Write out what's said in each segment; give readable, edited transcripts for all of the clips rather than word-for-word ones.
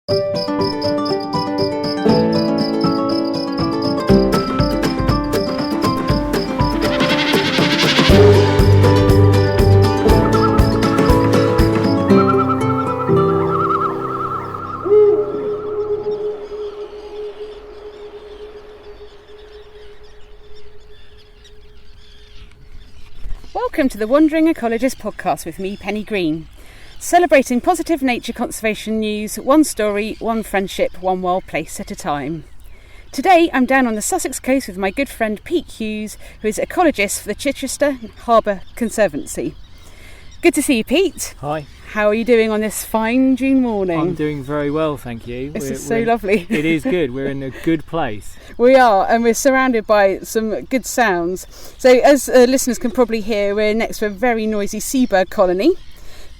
Welcome to the Wandering Ecologist podcast with me, Penny Green. Celebrating positive nature conservation news, one story, one friendship, one wild place at a time. Today I'm down on the Sussex coast with my good friend Pete Hughes, who is ecologist for the Chichester Harbour Conservancy. Good to see you, Pete. Hi. How are you doing on this fine June morning? I'm doing very well, thank you. This is so lovely. It is good. We're in a good place. We are, and we're surrounded by some good sounds. So as listeners can probably hear, we're next to a very noisy seabird colony.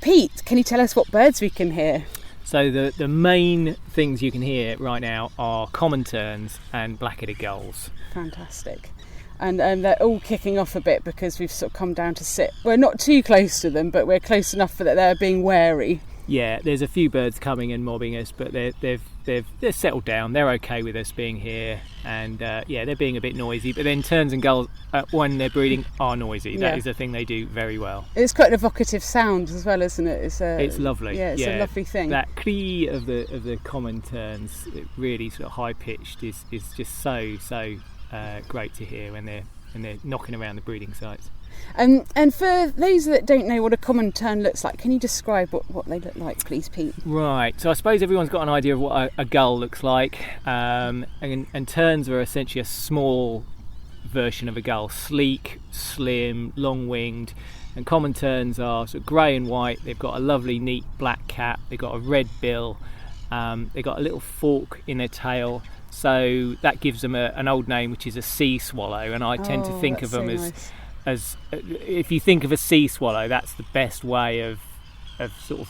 Pete, can you tell us what birds we can hear? So the main things you can hear right now are common terns and black-headed gulls. Fantastic. And they're all kicking off a bit because we've sort of come down to sit. We're not too close to them, but we're close enough that they're being wary. Yeah, there's a few birds coming and mobbing us, but they're settled down. They're okay with us being here, and they're being a bit noisy. But then terns and gulls, when they're breeding, are noisy. That is a thing they do very well. It's quite an evocative sound as well, isn't it? It's lovely. Yeah, it's a lovely thing. That cree of the common terns, it really sort of high pitched, is just so great to hear when they're knocking around the breeding sites. And for those that don't know what a common tern looks like, can you describe what they look like, please, Pete? Right, so I suppose everyone's got an idea of what a gull looks like, and terns are essentially a small version of a gull, sleek, slim, long-winged, and common terns are sort of grey and white. They've got a lovely neat black cap, they've got a red bill, they've got a little fork in their tail, so that gives them an old name, which is a sea swallow, and I tend to think of them as if you think of a sea swallow, that's the best way of sort of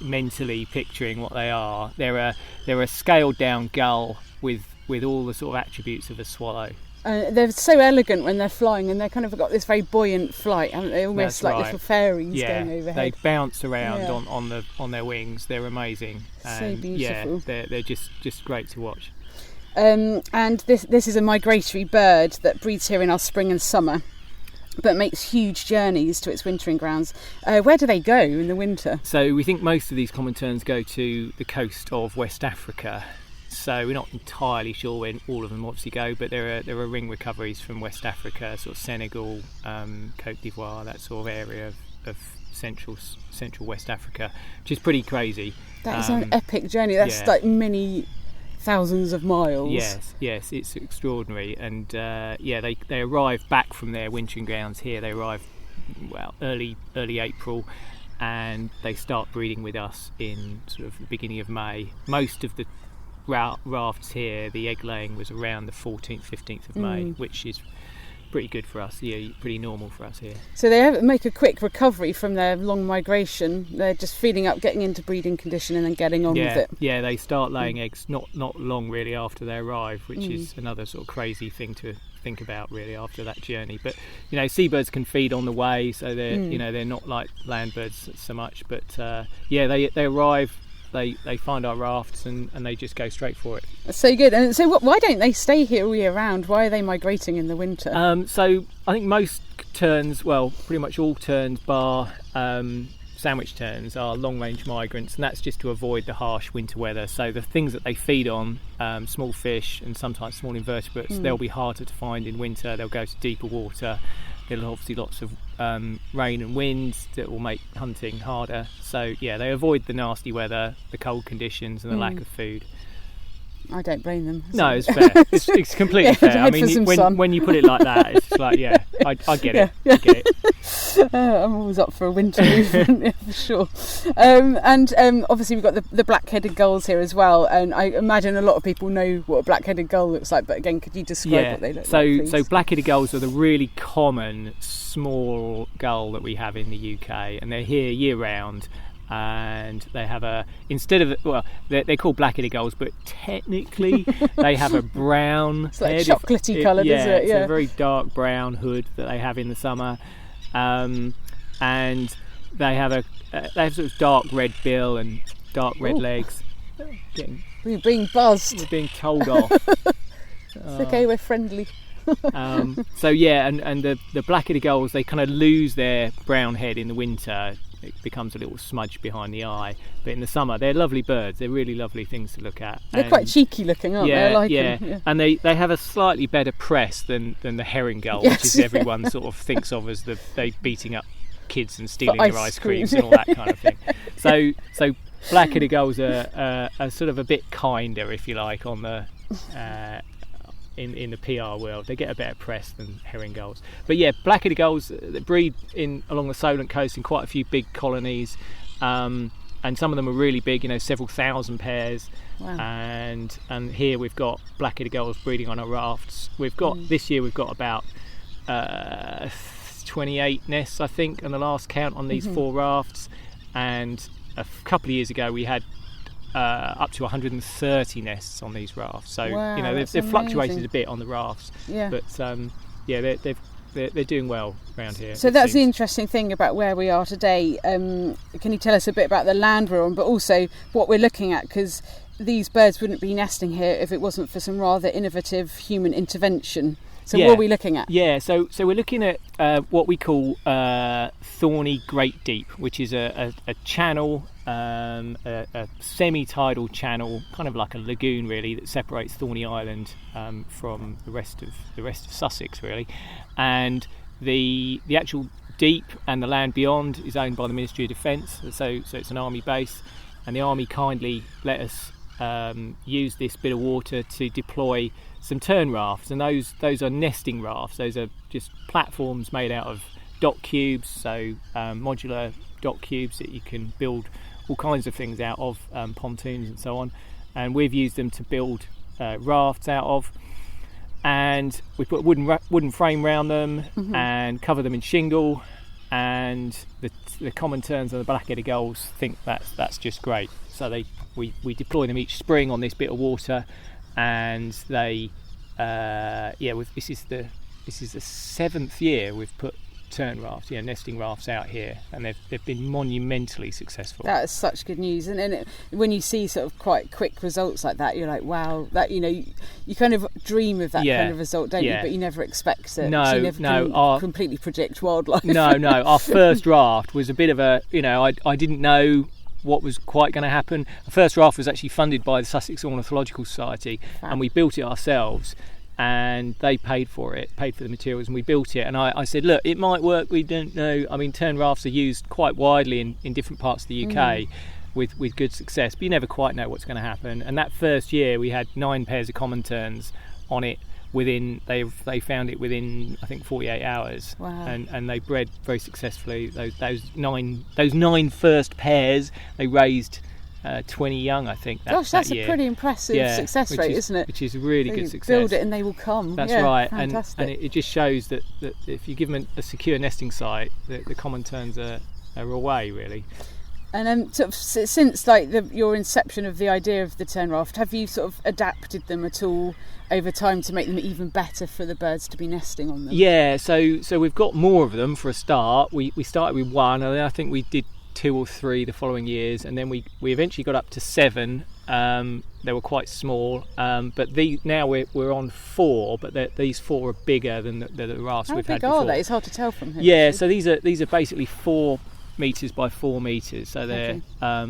mentally picturing what they are. They're a scaled down gull with all the sort of attributes of a swallow. They're so elegant when they're flying, and they've kind of got this very buoyant flight, haven't they? Almost like little fairies going overhead. They bounce around on their wings. They're amazing. So beautiful. Yeah, they're just great to watch. And this is a migratory bird that breeds here in our spring and summer, but makes huge journeys to its wintering grounds. Where do they go in the winter? So we think most of these common terns go to the coast of West Africa. So we're not entirely sure when all of them obviously go, but there are ring recoveries from West Africa, sort of Senegal, Côte d'Ivoire, that sort of area of central West Africa, which is pretty crazy. That is an epic journey. That's like many thousands of miles. Yes, it's extraordinary. And they arrive back from their wintering grounds here. They arrive early April, and they start breeding with us in sort of the beginning of May. Most of the rafts here, the egg laying was around the 14th, 15th of May, which is pretty good for us, pretty normal for us here. So they make a quick recovery from their long migration. They're just feeding up, getting into breeding condition, and then getting on with it. Yeah, they start laying eggs not long really after they arrive, which is another sort of crazy thing to think about really after that journey. But seabirds can feed on the way, so they're not like land birds so much. But they arrive. They find our rafts and they just go straight for it. So good. And so why don't they stay here all year round? Why are they migrating in the winter? So I think most terns, pretty much all terns bar sandwich terns, are long-range migrants, and that's just to avoid the harsh winter weather. So the things that they feed on, small fish and sometimes small invertebrates, they'll be harder to find in winter. They'll go to deeper water. There's obviously lots of rain and winds that will make hunting harder. So they avoid the nasty weather, the cold conditions, and the lack of food. I don't blame them. No, it's fair. It's completely fair. I mean, when you put it like that, it's like, I get it. I get it. I'm always up for a winter movement, for sure. And obviously we've got the black-headed gulls here as well, and I imagine a lot of people know what a black-headed gull looks like, but again, could you describe what they look like, please? So black-headed gulls are the really common small gull that we have in the UK, and they're here year-round. And they have they're called black-headed gulls, but technically they have a brown it's like chocolatey coloured, isn't it? It's a very dark brown hood that they have in the summer, and they have sort of dark red bill and dark red legs. We're being buzzed. We're being told off. It's okay, we're friendly. So yeah, and the black-headed gulls, they kind of lose their brown head in the winter. It becomes a little smudge behind the eye, but in the summer they're lovely birds. They're really lovely things to look at. They're quite cheeky looking, aren't they? I like them. Yeah. And they have a slightly better press than the herring gull, Yes. which is everyone sort of thinks of as they beating up kids and stealing For their ice creams and all that kind of thing. So black-headed gulls are sort of a bit kinder, if you like, on the in the PR world. They get a better press than herring gulls. But yeah, black-headed gulls breed along the Solent coast in quite a few big colonies, and some of them are really big, several thousand pairs. Wow. And here we've got black-headed gulls breeding on our rafts. We've got this year we've got about 28 nests, I think, on the last count on these 4 rafts, and a couple of years ago we had up to 130 nests on these rafts. So wow, they've fluctuated a bit on the rafts, but they're doing well around here. So that's the interesting thing about where we are today. Can you tell us a bit about the land we're on, but also what we're looking at? Because these birds wouldn't be nesting here if it wasn't for some rather innovative human intervention. So what are we looking at? Yeah, so we're looking at what we call Thorny Great Deep, which is a channel, a semi-tidal channel, kind of like a lagoon really, that separates Thorny Island from the rest of Sussex really. And the actual deep and the land beyond is owned by the Ministry of Defence, so it's an army base, and the army kindly let us use this bit of water to deploy some tern rafts, and those are nesting rafts. Those are just platforms made out of dock cubes, so modular dock cubes that you can build all kinds of things out of, pontoons and so on, and we've used them to build rafts out of, and we put a wooden frame around them and cover them in shingle, and the common terns and the black-headed gulls think that's just great. So we deploy them each spring on this bit of water, and they this is the 7th year we've put tern rafts, nesting rafts out here, and they've been monumentally successful. That is such good news, and when you see sort of quite quick results like that, you're like, wow, that you kind of dream of that kind of result, don't you? But you never expect it. No, you never completely predict wildlife. No. Our first raft was a bit of a, I didn't know what was quite going to happen. The first raft was actually funded by the Sussex Ornithological Society, and we built it ourselves, and they paid for the materials, and we built it. And I said, look, it might work, we don't know. I mean, tern rafts are used quite widely in different parts of the UK with good success, but you never quite know what's going to happen. And that first year we had 9 pairs of common terns on it. They found it within, I think, 48 hours. Wow. And they bred very successfully. Those nine first pairs, they raised 20 young, I think. Gosh, that's a pretty impressive success rate, isn't it? Which is really good success. Build it and they will come. That's right. Fantastic. And it just shows that if you give them a secure nesting site, the common terns are away really. And sort of since your inception of the idea of the tern raft, have you sort of adapted them at all over time to make them even better for the birds to be nesting on them? Yeah, so we've got more of them for a start. We started with 1, and then I think we did 2 or 3 the following years, and then we eventually got up to 7. They were quite small, but now we're on 4, but these 4 are bigger than the rafts we've had before. How big are they? It's hard to tell from here. Yeah, so these are basically 4 metres by 4 metres, so they're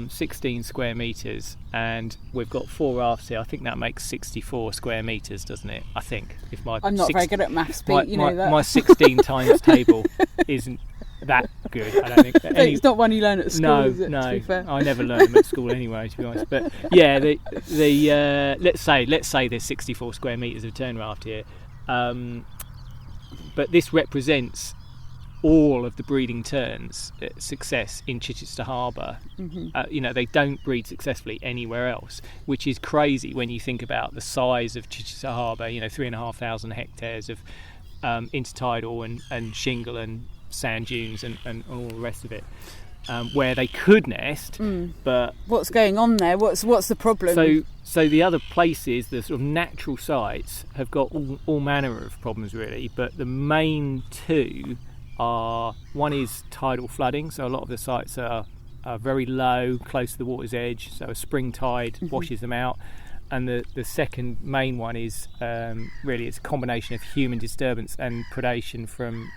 16 square metres, and we've got 4 rafts here. I think that makes 64 square metres, doesn't it? I think. I'm not very good at maths, Pete, you know that. My 16 times table isn't that good, I don't think. It's not one you learn at school, is it? No, to be fair? I never learned them at school anyway, to be honest. But yeah, let's say there's 64 square metres of tern raft here, but this represents all of the breeding terns success in Chichester Harbour. They don't breed successfully anywhere else, which is crazy when you think about the size of Chichester Harbour. 3,500 hectares of intertidal and shingle and sand dunes and all the rest of it, where they could nest. But what's going on there? What's the problem? So the other places, the sort of natural sites, have got all manner of problems really, but the main 2 are, one is tidal flooding, so a lot of the sites are are very low, close to the water's edge, so a spring tide washes them out. And the second main one is really it's a combination of human disturbance and predation from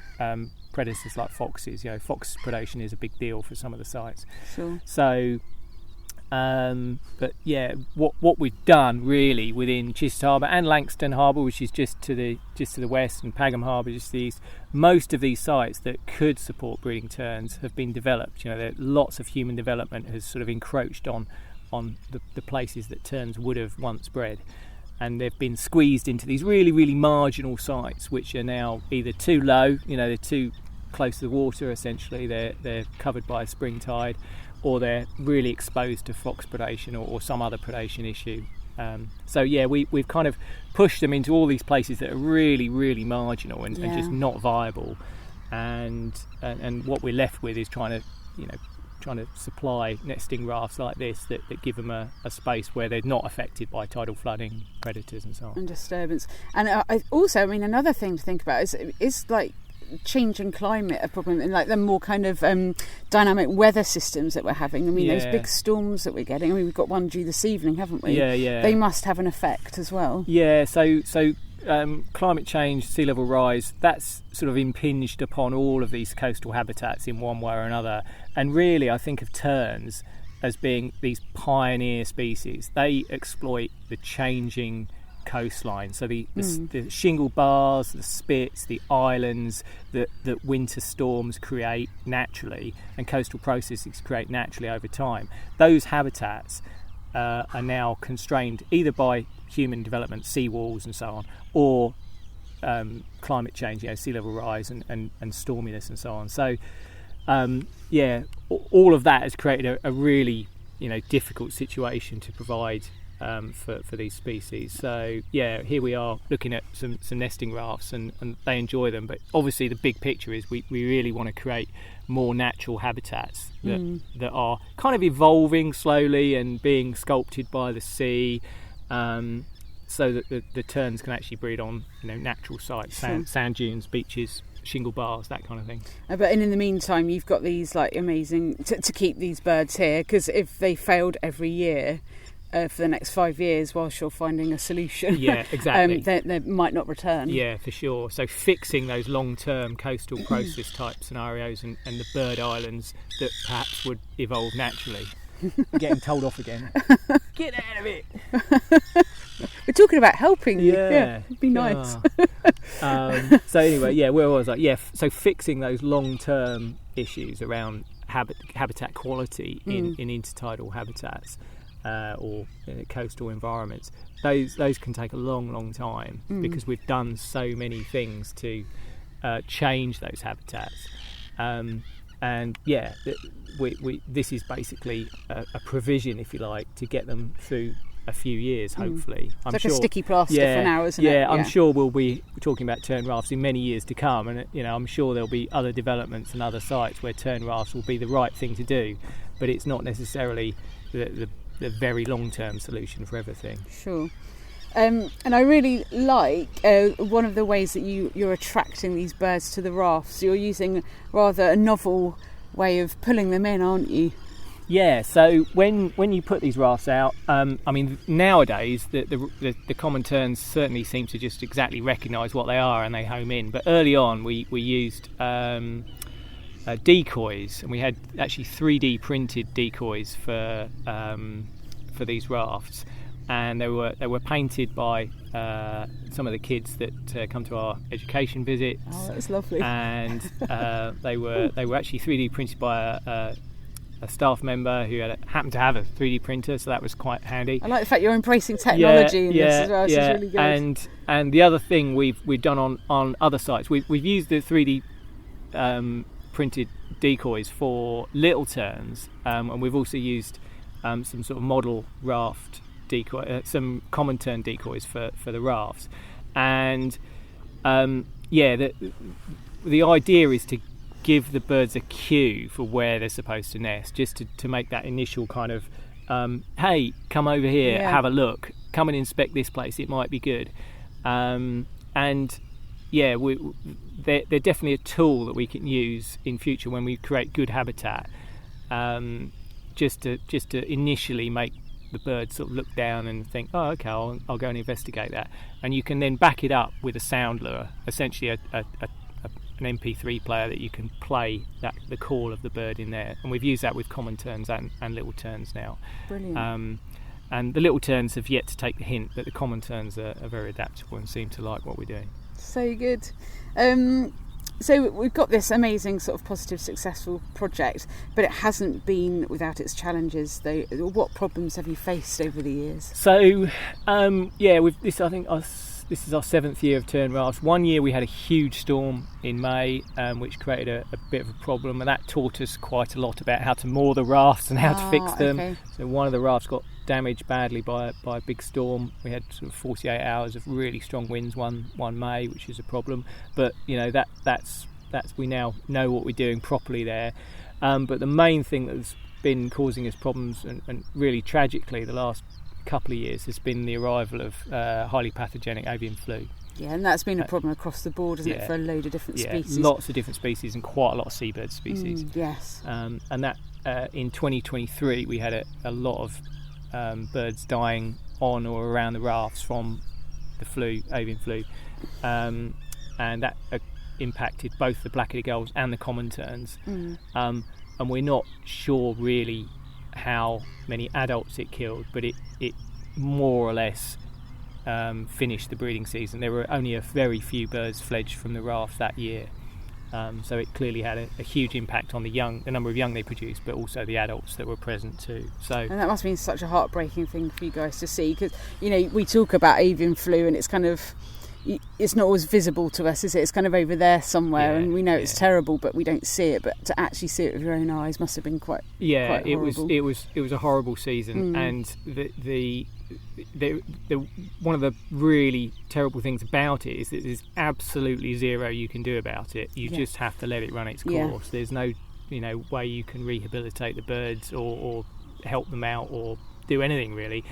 predators like foxes. Fox predation is a big deal for some of the sites. Sure. So, but yeah, what we've done really within Chichester Harbour and Langstone Harbour, which is just to the west, and Pagham Harbour just to the east, most of these sites that could support breeding terns have been developed. Lots of human development has sort of encroached on the places that terns would have once bred, and they've been squeezed into these really, really marginal sites, which are now either too low, they're too close to the water, essentially they're covered by a spring tide, or they're really exposed to fox predation or some other predation issue. So yeah, we've kind of pushed them into all these places that are really, really marginal and just not viable, and what we're left with is trying to supply nesting rafts like this that give them a space where they're not affected by tidal flooding, predators and so on. And disturbance. And another thing to think about is like changing climate a problem, and like the more kind of dynamic weather systems that we're having. Those big storms that we're getting. We've got one due this evening, haven't we? Yeah. They must have an effect as well. Yeah, so climate change, sea level rise, that's sort of impinged upon all of these coastal habitats in one way or another. And really, I think of terns as being these pioneer species. They exploit the changing coastline. So the shingle bars, the spits, the islands that winter storms create naturally and coastal processes create naturally over time. Those habitats are now constrained either by human development, seawalls and so on, or climate change, sea level rise and storminess and so on. So all of that has created a really difficult situation to provide for these species. So here we are looking at some nesting rafts, and they enjoy them, but obviously the big picture is we really want to create more natural habitats that are kind of evolving slowly and being sculpted by the sea, so that the terns can actually breed on natural sites, sand dunes, beaches, shingle bars, that kind of thing. But in the meantime, you've got these like amazing to keep these birds here, because if they failed every year for the next 5 years whilst you're finding a solution, exactly, they might not return. Yeah, for sure. So fixing those long-term coastal process type scenarios and the bird islands that perhaps would evolve naturally. Getting told off again. Get out of it. We're talking about helping you. Yeah, it'd be nice. So anyway, where was I? So fixing those long-term issues around habitat quality in intertidal habitats or coastal environments, those can take a long time because we've done so many things to change those habitats. This is basically a provision, if you like, to get them through a few years, hopefully. It's like a sticky plaster for now, isn't it? Yeah, I'm sure we'll be talking about tern rafts in many years to come, and I'm sure there'll be other developments and other sites where tern rafts will be the right thing to do, but it's not necessarily the very long-term solution for everything. Sure. And I really like one of the ways that you're attracting these birds to the rafts. You're using rather a novel way of pulling them in, aren't you? Yeah, so when you put these rafts out, nowadays the common terns certainly seem to just exactly recognise what they are and they home in. But early on we used decoys, and we had actually 3D printed decoys for these rafts, and they were painted by some of the kids that come to our education visits. Oh, that's lovely. And they were actually 3D printed by a staff member who happened to have a 3D printer, so that was quite handy. I like the fact you're embracing technology in this as well. This is really good. And the other thing we've done on other sites, we've used the 3D printed decoys for little terns, and we've also used some sort of model raft decoy, some common tern decoys for the rafts. And the idea is to give the birds a cue for where they're supposed to nest, just to make that initial kind of hey, come over here, have a look, come and inspect this place, it might be good. They're definitely a tool that we can use in future when we create good habitat. just to initially make the birds sort of look down and think, oh, okay, I'll go and investigate that. And you can then back it up with a sound lure, essentially an MP3 player that you can play the call of the bird in there. And we've used that with common terns and little terns now. Brilliant. And the little terns have yet to take the hint, but the common terns are very adaptable and seem to like what we're doing. So good. So we've got this amazing sort of positive, successful project, but it hasn't been without its challenges, though. What problems have you faced over the years? So, with this, I think this is our 7th year of tern rafts. One year we had a huge storm in May, which created a bit of a problem, and that taught us quite a lot about how to moor the rafts and how to fix them. Okay. So one of the rafts got damaged badly by a big storm. We had sort of 48 hours of really strong winds one May, which is a problem. But that's we now know what we're doing properly there. But the main thing that's been causing us problems, and really tragically the last couple of years, has been the arrival of highly pathogenic avian flu. Yeah, and that's been a problem across the board, isn't it, for a load of different species? Lots of different species and quite a lot of seabird species. Yes. And that in 2023 we had a lot of birds dying on or around the rafts from the avian flu, and that impacted both the black-headed gulls and the common terns. And we're not sure really how many adults it killed, but it more or less finished the breeding season. There were only a very few birds fledged from the raft that year. So it clearly had a huge impact on the number of young they produced, but also the adults that were present too. And that must have been such a heartbreaking thing for you guys to see, because we talk about avian flu and it's kind of, it's not always visible to us, is it? It's kind of over there somewhere, and we know it's terrible, but we don't see it. But to actually see it with your own eyes must have been quite horrible. It was a horrible season, and the one of the really terrible things about it is that there's absolutely zero you can do about it. You just have to let it run its course. There's no way you can rehabilitate the birds or help them out or do anything really.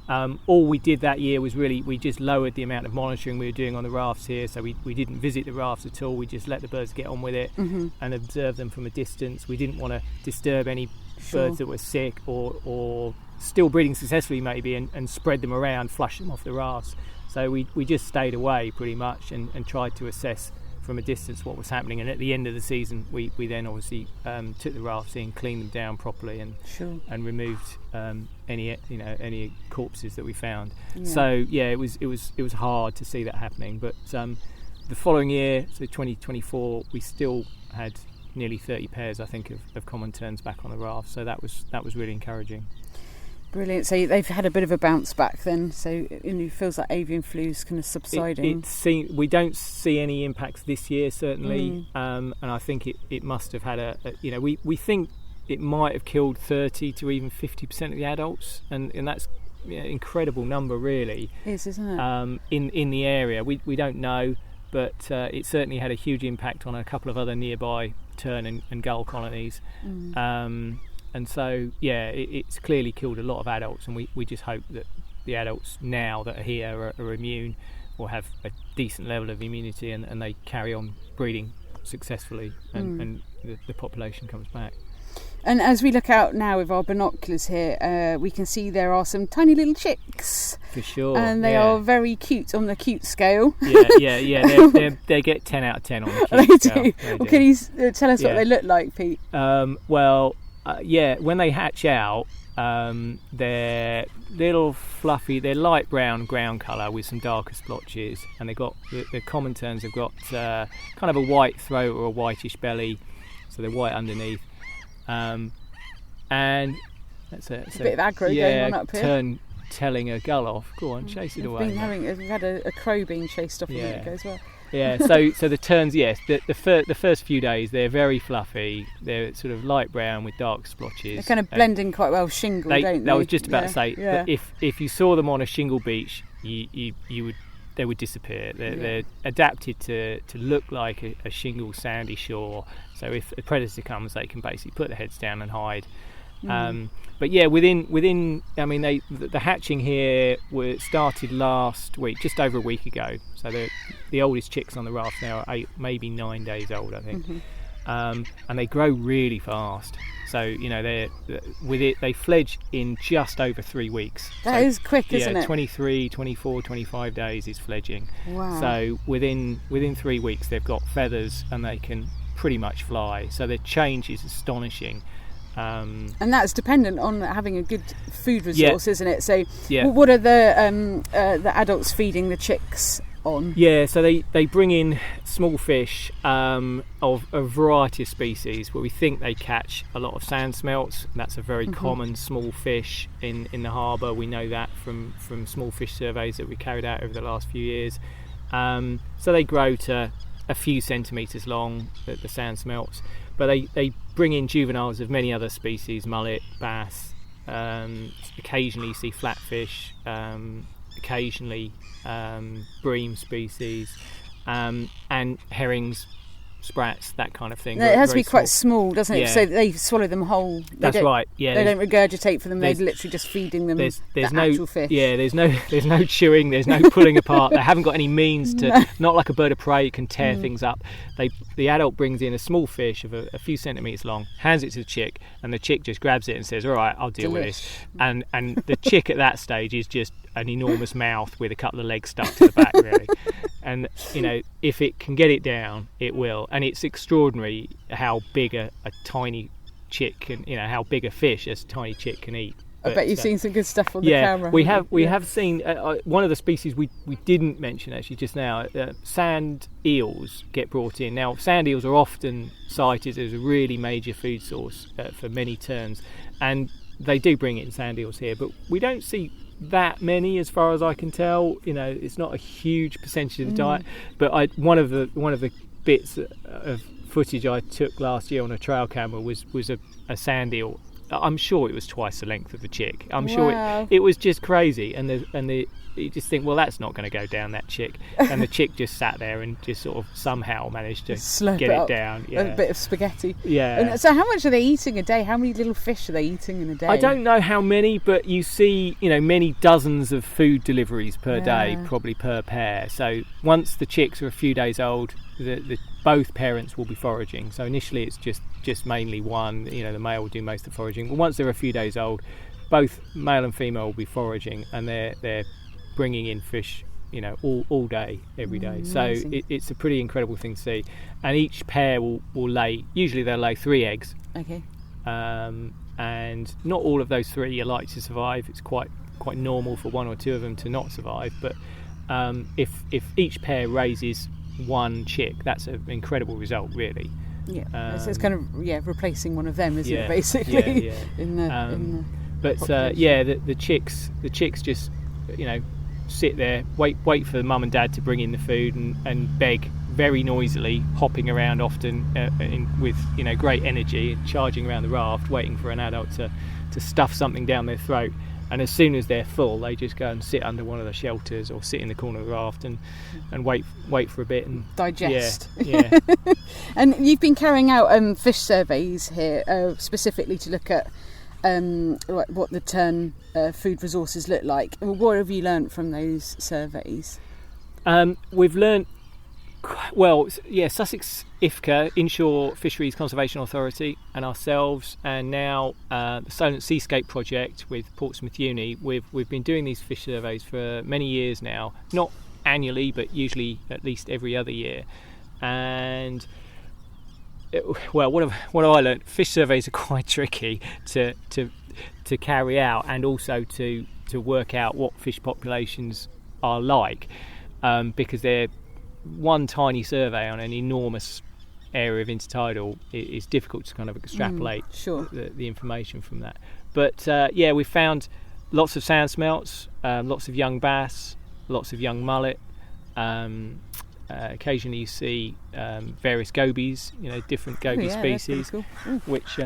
All we did that year was we just lowered the amount of monitoring we were doing on the rafts here, so we didn't visit the rafts at all. We just let the birds get on with it and observe them from a distance. We didn't want to disturb any birds that were sick or still breeding successfully maybe, and spread them around, flush them off the rafts. So we just stayed away pretty much and tried to assess from a distance what was happening. And at the end of the season we then obviously took the rafts in, cleaned them down properly, and removed any corpses that we found. So it was hard to see that happening, but the following year, so 2024, we still had nearly 30 pairs I think of common terns back on the raft, so that was really encouraging. Brilliant. So they've had a bit of a bounce back then. So it feels like avian flu's kind of subsiding. We don't see any impacts this year certainly, and I think it must have had we think it might have killed 30 to even 50% of the adults, and that's an incredible number really. It is, isn't it? In the area, we don't know, but it certainly had a huge impact on a couple of other nearby tern and gull colonies. And so, it's clearly killed a lot of adults, and we just hope that the adults now that are here are immune, or have a decent level of immunity, and they carry on breeding successfully, and the population comes back. And as we look out now with our binoculars here, we can see there are some tiny little chicks. For sure. And they are very cute on the cute scale. Yeah. They get 10 out of 10 on the cute scale. They do. Well, can you tell us what they look like, Pete? When they hatch out, they're little fluffy, they're light brown ground colour with some darker splotches, and they've got the common terns have got kind of a white throat or a whitish belly, so they're white underneath. And that's a bit of aggro going on up here. Tern telling a gull off. Go on, chase it away. We've had a crow being chased off a minute ago as well. Yeah, so the terns, yes, the first few days they're very fluffy. They're sort of light brown with dark splotches. They're kind of blending quite well with shingle, don't they? I was just about to say that if you saw them on a shingle beach, they would disappear. They're adapted to look like a shingle sandy shore. So if a predator comes, they can basically put their heads down and hide. But within the hatching here started last week, just over a week ago. So the oldest chicks on the raft now are 8, maybe 9 days old, I think. and they grow really fast. So they fledge in just over 3 weeks. That is quick, isn't it? 23, 24, 25 days is fledging. Wow. So within 3 weeks they've got feathers and they can pretty much fly. So the change is astonishing. And that's dependent on having a good food resource, isn't it? So what are the adults feeding the chicks on? Yeah, so they bring in small fish of a variety of species, where we think they catch a lot of sand smelts. That's a very common small fish in the harbour. We know that from small fish surveys that we carried out over the last few years. So they grow to a few centimetres long, the sand smelts, but they bring in juveniles of many other species: mullet, bass, occasionally you see flatfish, occasionally bream species, and herrings, sprats, that kind of thing. No, it has to be quite small, doesn't it? So they swallow them whole. That's right. Yeah, they don't regurgitate for them. They're literally just feeding them there's the no actual fish. Yeah, there's no chewing. There's no pulling apart. They haven't got any means to. Not like a bird of prey, can tear things up. The adult brings in a small fish of a few centimetres long, hands it to the chick, and the chick just grabs it and says, "All right, I'll deal with this." And the chick at that stage is just an enormous mouth with a couple of legs stuck to the back, really. And if it can get it down, it will. And it's extraordinary how big a tiny chick can, how big a fish a tiny chick can eat. I bet you've seen some good stuff on the camera. We have seen one of the species we didn't mention actually just now. Sand eels get brought in. Now, sand eels are often cited as a really major food source for many terns, and they do bring in sand eels here, but we don't see that many, as far as I can tell. It's not a huge percentage of the diet. But one of the bits of footage I took last year on a trail camera was a sand eel. I'm sure it was twice the length of the chick. I'm sure it was just crazy. And you just think, well, that's not going to go down, that chick. And the chick just sat there and just sort of somehow managed to get it down. Yeah. A bit of spaghetti. Yeah. And so how much are they eating a day? How many little fish are they eating in a day? I don't know how many, but you see, many dozens of food deliveries per day, probably per pair. So once the chicks are a few days old, both parents will be foraging. So initially it's just mainly one, the male will do most of the foraging. But once they're a few days old, both male and female will be foraging, and they're bringing in fish, all day, every day. So it's a pretty incredible thing to see. And each pair will lay, usually they'll lay 3 eggs. Okay. And not all of those 3 are likely to survive. It's quite normal for 1 or 2 of them to not survive. But if each pair raises 1 chick, that's an incredible result, really. Yeah, so it's kind of replacing one of them, isn't it? Basically. Yeah. But the chicks just sit there, wait for the mum and dad to bring in the food, and beg very noisily, hopping around often with great energy, charging around the raft, waiting for an adult to stuff something down their throat. And as soon as they're full, they just go and sit under one of the shelters or sit in the corner of the raft and wait for a bit and digest. Yeah. And you've been carrying out fish surveys here, specifically to look at what the tern food resources look like. What have you learnt from those surveys? We've learnt, Sussex IFCA, Inshore Fisheries Conservation Authority, and ourselves, and now the Solent Seascape Project with Portsmouth Uni. We've been doing these fish surveys for many years now, not annually, but usually at least every other year. And what have I learnt? Fish surveys are quite tricky to carry out, and also to work out what fish populations are like, because they're one tiny survey on an enormous area of intertidal is difficult to kind of extrapolate the information from that. But we've found lots of sand smelts, lots of young bass, lots of young mullet. Occasionally you see various gobies, different goby species, cool. Which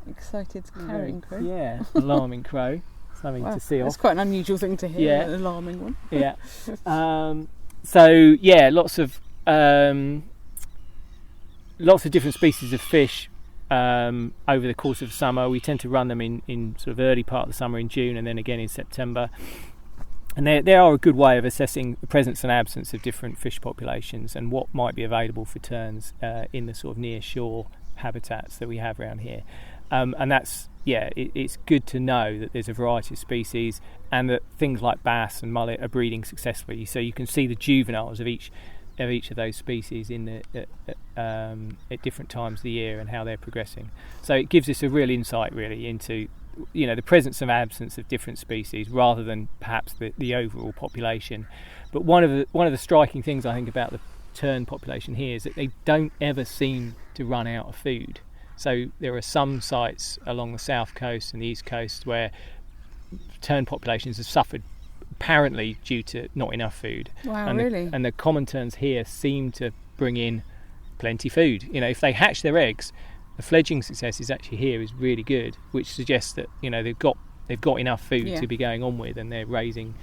excited carrying crow. Yeah, alarming crow. Something to see off. That's quite an unusual thing to hear, an alarming one. Yeah. Lots of different species of fish over the course of summer. We tend to run them in sort of early part of the summer in June, and then again in September. And they are a good way of assessing the presence and absence of different fish populations and what might be available for terns in the sort of near shore habitats that we have around here. And that's, it's good to know that there's a variety of species and that things like bass and mullet are breeding successfully. So you can see the juveniles of each of those species at different times of the year and how they're progressing. So it gives us a real insight really into the presence and absence of different species rather than perhaps the overall population. But one of the striking things I think about the tern population here is that they don't ever seem to run out of food. So there are some sites along the south coast and the east coast where tern populations have suffered apparently due to not enough food. Wow, and really? And the common terns here seem to bring in plenty food. If they hatch their eggs, the fledging success is actually here is really good, which suggests that they've got enough food to be going on with, and they're raising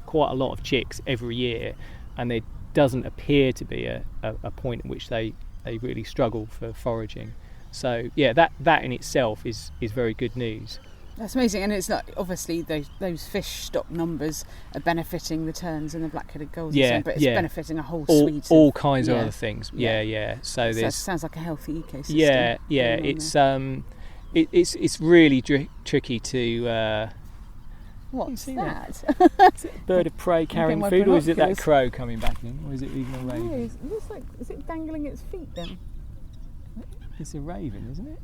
quite a lot of chicks every year, and there doesn't appear to be a point in which they really struggle for foraging. So that in itself is very good news. That's amazing, and it's not obviously those fish stock numbers are benefiting the terns and the black-headed gulls, but it's benefiting a whole suite all of kinds of other things. So that sounds like a healthy ecosystem. It's really tricky to. What's that? Is it a bird of prey carrying food, or is it that crow coming back in, or is it even a raven? No, it looks like, is it dangling its feet then? It's a raven, isn't it?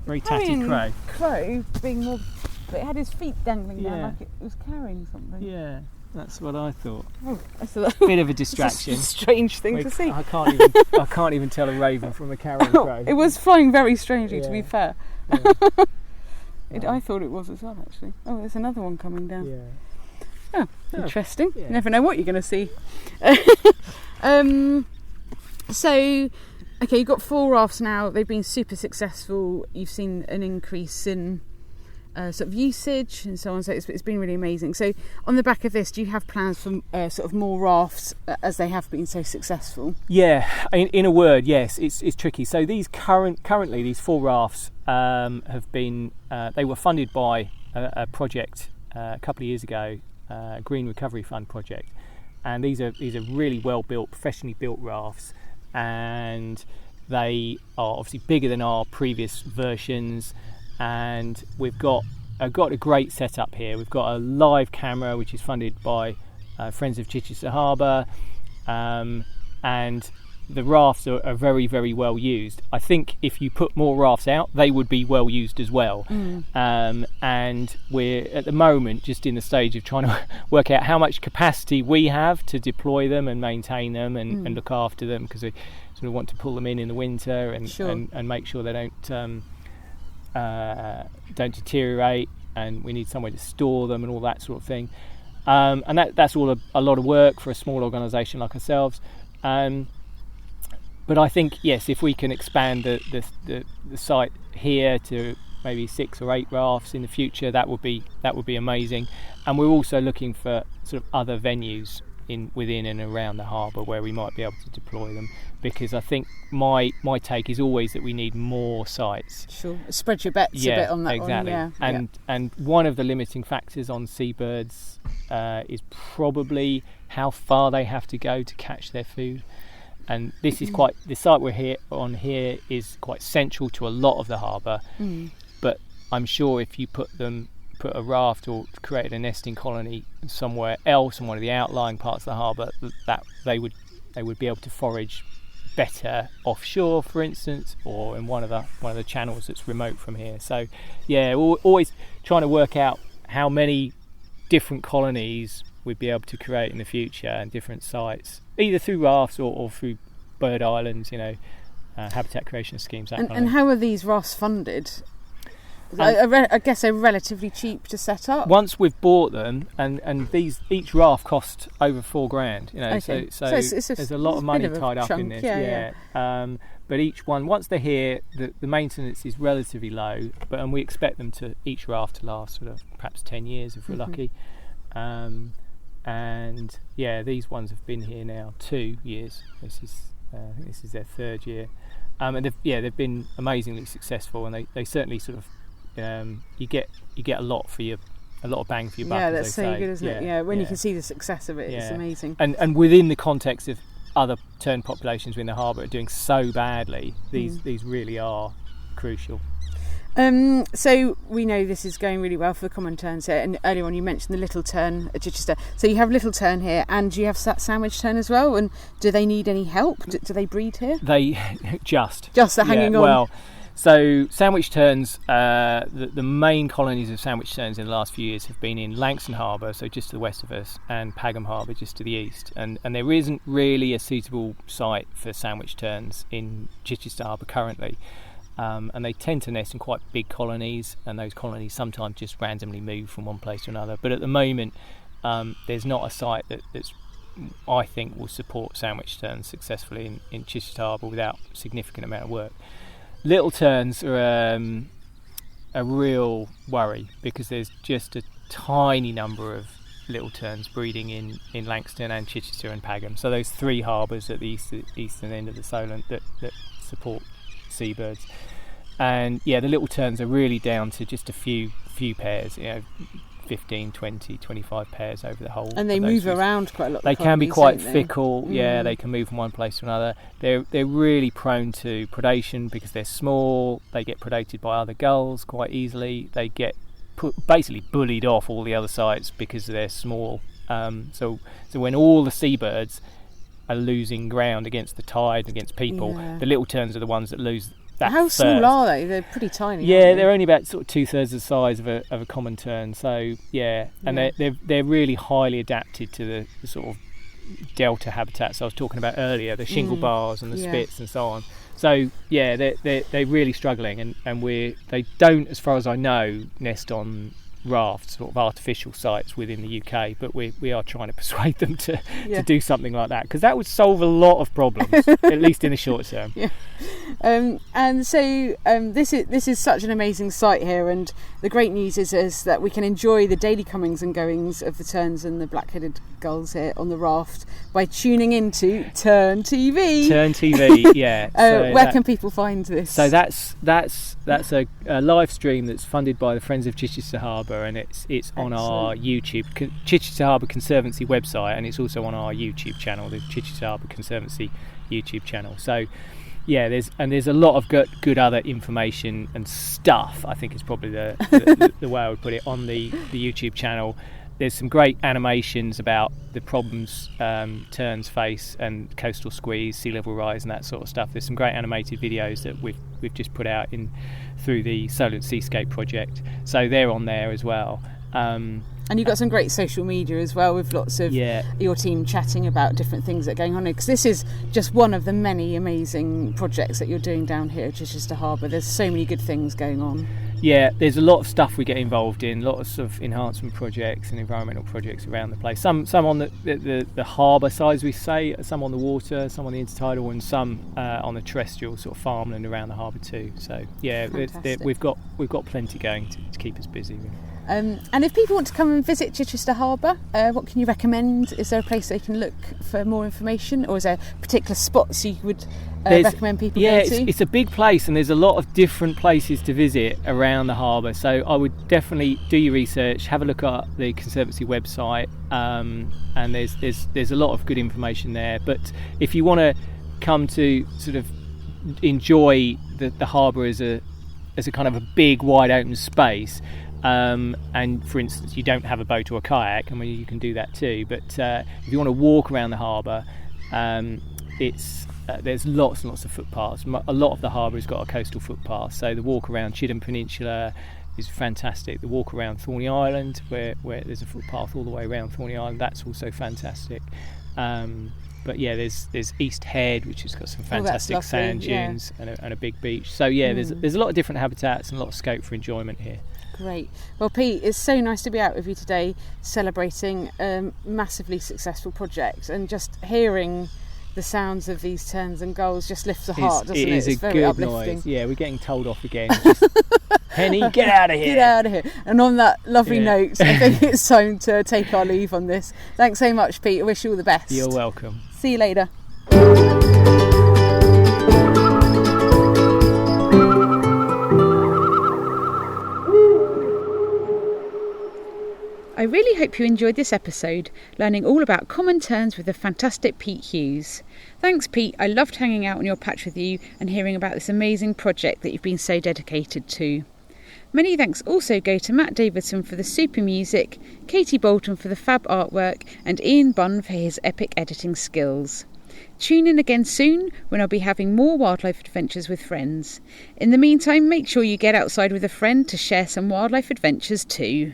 Very tatty crow. Crow being more, but it had his feet dangling down like it was carrying something. Yeah, that's what I thought. Oh, that's a bit of a distraction. It's a strange thing to see. I can't even tell a raven from a carrying crow. It was flying very strangely, to be fair. Yeah. I thought it was as well, actually. Oh, there's another one coming down. Yeah. Oh, interesting. Yeah. You never know what you're going to see. So, okay, you've got 4 rafts now. They've been super successful. You've seen an increase in sort of usage and so on. So it's been really amazing. So on the back of this, do you have plans for sort of more rafts as they have been so successful? Yeah, in a word, yes. It's tricky. So these currently these 4 rafts have been they were funded by a project a couple of years ago, Green Recovery Fund project, and these are really well built, professionally built rafts. And they are obviously bigger than our previous versions, and we've got a great setup here. We've got a live camera which is funded by Friends of Chichester Harbour, and the rafts are very, very well used. I think if you put more rafts out, they would be well used as well. And we're at the moment just in the stage of trying to work out how much capacity we have to deploy them and maintain them and look after them, because we sort of want to pull them in the winter and make sure they don't deteriorate, and we need somewhere to store them and all that sort of thing. And that's all a lot of work for a small organisation like ourselves. But I think, yes, if we can expand the site here to maybe 6 or 8 rafts in the future, that would be amazing. And we're also looking for sort of other venues within and around the harbour where we might be able to deploy them, because I think my take is always that we need more sites. Sure, spread your bets a bit on that exactly. one. And one of the limiting factors on seabirds is probably how far they have to go to catch their food. And this is the site we're on here is quite central to a lot of the harbour. But I'm sure if you put a raft or created a nesting colony somewhere else in one of the outlying parts of the harbour, that they would be able to forage better offshore, for instance, or in one of the channels that's remote from here. So we're always trying to work out how many different colonies we'd be able to create in the future and different sites, either through rafts or through bird islands, habitat creation schemes. And how are these rafts funded? I guess they're relatively cheap to set up. Once we've bought them, and each raft cost over $4,000. Okay. So there's a lot of money tied up in this. But each one, once they're here, the maintenance is relatively low. And we expect them each raft to last sort of perhaps 10 years if we're lucky. And these ones have been here now 2 years. I think this is their 3rd year, and they've been amazingly successful, and they certainly sort of you get a lot of bang for your buck. Yeah, as that's they so say. good, isn't it? Yeah, when you can see the success of it, it's amazing. And within the context of other tern populations within the harbour are doing so badly, these really are crucial. So we know this is going really well for the common terns here, and earlier on you mentioned the little tern at Chichester. So you have little tern here, and you have sandwich tern as well. And do they need any help? Do they breed here? They just they're hanging on. Well, so sandwich terns, the main colonies of sandwich terns in the last few years have been in Langstone Harbour, so just to the west of us, and Pagham Harbour, just to the east. And there isn't really a suitable site for sandwich terns in Chichester Harbour currently. And they tend to nest in quite big colonies, and those colonies sometimes just randomly move from one place to another. But at the moment, there's not a site that's I think will support sandwich terns successfully in Chichester Harbour without a significant amount of work. Little terns are a real worry because there's just a tiny number of little terns breeding in Langstone and Chichester and Pagham. So those three harbours at the eastern end of the Solent that support seabirds. And the little terns are really down to just a few pairs, 15, 20, 25 pairs over the whole. And they move around quite a lot. They can be quite fickle. Yeah, they can move from one place to another. They're really prone to predation because they're small. They get predated by other gulls quite easily. They get basically bullied off all the other sites because they're small. So when all the seabirds are losing ground against the tide, against people, the little terns are the ones that lose. How small are they? They're pretty tiny. Yeah, they're only about sort of 2/3 the size of a common tern. So and they're really highly adapted to the sort of delta habitats I was talking about earlier, the shingle bars and the spits and so on. So they're really struggling, and they don't, as far as I know, nest on rafts, sort of artificial sites within the UK, but we are trying to persuade them to do something like that, because that would solve a lot of problems, at least in the short term. And so this is such an amazing site here, and the great news is that we can enjoy the daily comings and goings of the terns and the black-headed gulls here on the raft by tuning into Tern TV. Tern TV, yeah. Where can people find this? So that's a live stream that's funded by the Friends of Chichester Harbour, and it's on our YouTube, Chichester Harbour Conservancy website, and it's also on our YouTube channel, the Chichester Harbour Conservancy YouTube channel. So there's a lot of good other information and stuff, I think is probably the way I would put it, on the YouTube channel. There's some great animations about the problems terns face, and coastal squeeze, sea level rise, and that sort of stuff. There's some great animated videos that we've just put out through the Solent Seascape project, so they're on there as well. And you've got some great social media as well, with lots of your team chatting about different things that are going on here, because this is just one of the many amazing projects that you're doing down here at Chichester Harbour. There's so many good things going on. Yeah, there's a lot of stuff we get involved in, lots of enhancement projects and environmental projects around the place. Some on the harbour side, as we say, some on the water, some on the intertidal, and some on the terrestrial sort of farmland around the harbour too. So we've got plenty going to keep us busy. Really. And if people want to come and visit Chichester Harbour, what can you recommend? Is there a place they can look for more information, or is there particular spots you would recommend people go to? It's a big place, and there's a lot of different places to visit around the harbour. So I would definitely do your research, have a look at the Conservancy website, and there's a lot of good information there. But if you want to come to sort of enjoy the harbour as a kind of a big, wide open space. And for instance, you don't have a boat or a kayak, you can do that too, but if you want to walk around the harbour, there's lots and lots of footpaths. A lot of the harbour has got a coastal footpath, so the walk around Chidham Peninsula is fantastic. The walk around Thorney Island, where there's a footpath all the way around Thorney Island, that's also fantastic. But there's East Head, which has got some fantastic sand dunes and a big beach. So there's a lot of different habitats and a lot of scope for enjoyment here. Great. Well, Pete, it's so nice to be out with you today, celebrating a massively successful project, and just hearing the sounds of these terns and gulls just lifts the heart, doesn't it? It is it's a very good uplifting. Noise. Yeah, we're getting told off again. Penny, get out of here. Get out of here. And on that lovely note, I think it's time to take our leave on this. Thanks so much, Pete. I wish you all the best. You're welcome. See you later. hope you enjoyed this episode, learning all about common terns with the fantastic Pete Hughes. Thanks, Pete. I loved hanging out on your patch with you and hearing about this amazing project that you've been so dedicated to. Many thanks also go to Matt Davidson for the super music, Katie Bolton for the fab artwork, and Ian Bunn for his epic editing skills. Tune in again soon when I'll be having more wildlife adventures with friends. In the meantime, make sure you get outside with a friend to share some wildlife adventures too.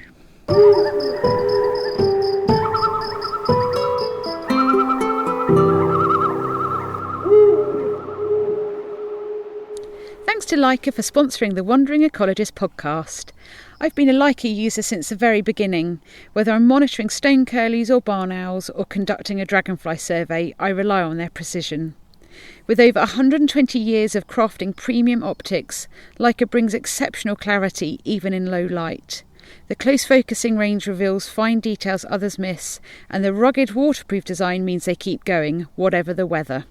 Thanks to Leica for sponsoring the Wandering Ecologist podcast. I've been a Leica user since the very beginning. Whether I'm monitoring stone curlews or barn owls or conducting a dragonfly survey, I rely on their precision. With over 120 years of crafting premium optics, Leica brings exceptional clarity even in low light. The close focusing range reveals fine details others miss, and the rugged waterproof design means they keep going, whatever the weather.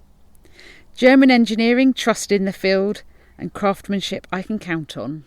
German engineering trusted in the field, and craftsmanship I can count on.